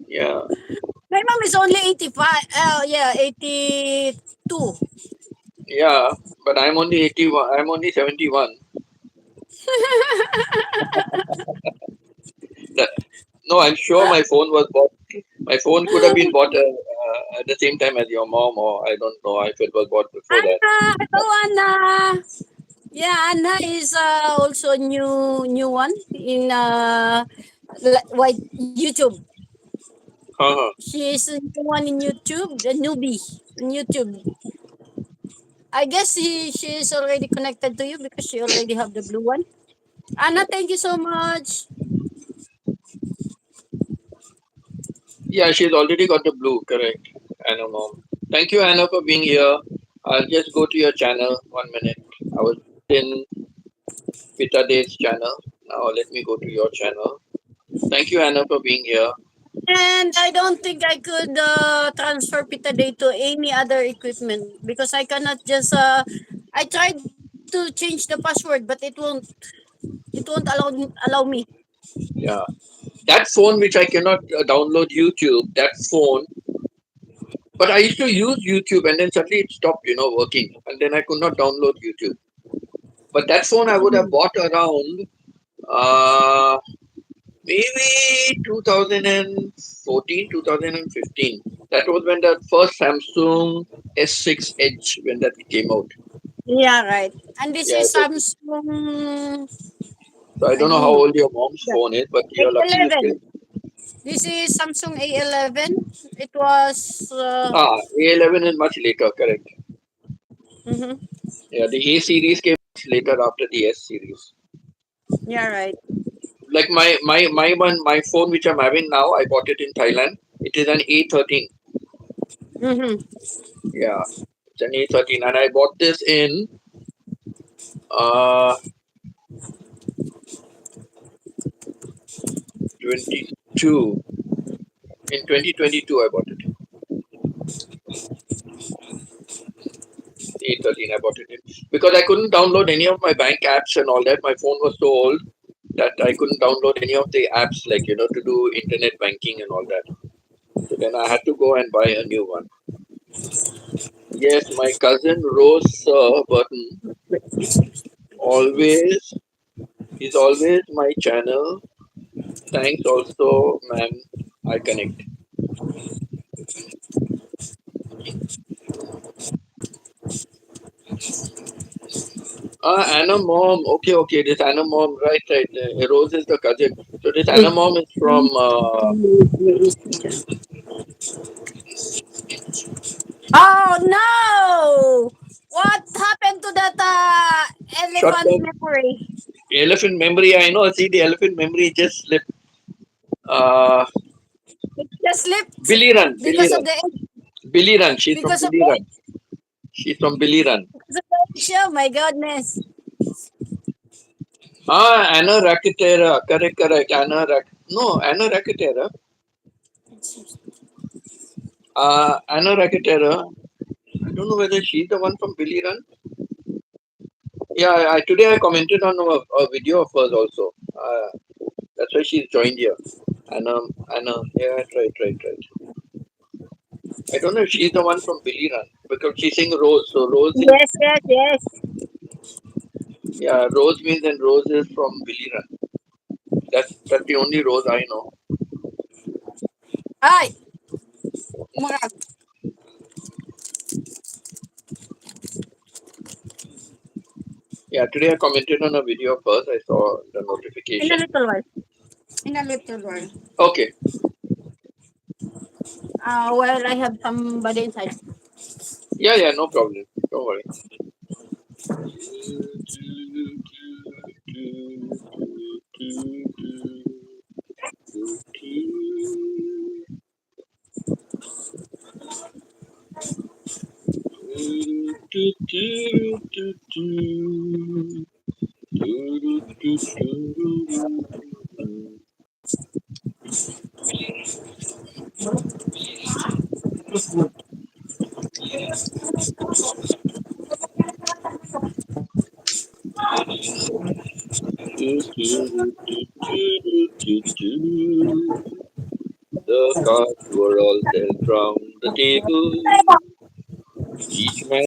Yeah, My mom is only 85. Yeah, 82. yeah, but I'm only 81. I'm only 71. The- No, I'm sure my phone was bought. My phone could have been bought at the same time as your mom, or I don't know if it was bought before that. Anna, hello Anna. Yeah, Anna is also new one in white YouTube. Uh-huh. She is a new one in YouTube, the newbie in YouTube. I guess she is already connected to you because she already have the blue one. Anna, thank you so much. Yeah, she's already got the blue, correct. Anna mom. Thank you, Anna, for being here. I'll just go to your channel 1 minute. I was in Pita Dave's channel. Now let me go to your channel. Thank you, Anna, for being here. And I don't think I could transfer Pita Day to any other equipment because I cannot just I tried to change the password but it won't allow me. Yeah. That phone which I cannot download YouTube, that phone, but I used to use YouTube and then suddenly it stopped, working. And then I could not download YouTube. But that phone I would have Mhm. bought around uh, maybe 2014, 2015. That was when the first Samsung S6 Edge, when that came out. Yeah, right. And this Yeah, is so, Samsung. so I I don't know don't how know. old your mom's Yeah. phone is, but you're lucky you still. A11. This is Samsung A11. It was. A11 is much later, correct. Mhm. Yeah, the A series came much later after the S series. Yeah, right. Like my phone which I'm having now, I bought it in Thailand. It is an A13. Mhm. Yeah, it's an A13, and I bought this in uh 22. In 2022, I bought it. A13, I bought it in because I couldn't download any of my bank apps and all that. My phone was so old that I couldn't download any of the apps like to do internet banking and all that. So then I had to go and buy a new one. Yes, my cousin Rose Burton always is always my channel. Thanks also, ma'am. I connect. Anna mom. Okay, okay. This Anna mom, right, right. Rose is the cousin. So this Anna mom is from Oh no! What happened to that short elephant term memory? elephant memory. I know. See, the elephant memory just slipped. Uh, It just slipped Billy Run, Billy because of Run, the Billy Run. She's from because of Billy the Run. She's from Billy Run. because of the show. My goodness. Anna Rakitera. Correct, correct. No, Anna Rakitera. Anna Rakitera. I don't know whether she's the one from Billy Run. Yeah, today I commented on a video of hers also. That's why she's joined here. Anna, yeah, right, right, right. I don't know if she's the one from Billy Run because she sing Rose. So Rose is, Yes, yes, yes. yeah, Rose means and Rose is from Billy Run. That's the only Rose I know. Ay, umarap. Yeah, today I commented on a video of hers. I saw the In a notification. little while. In a little while. Okay. Well, I have somebody inside. Yeah, yeah, no problem. Don't worry. The the cards were all dealt round the table. Each man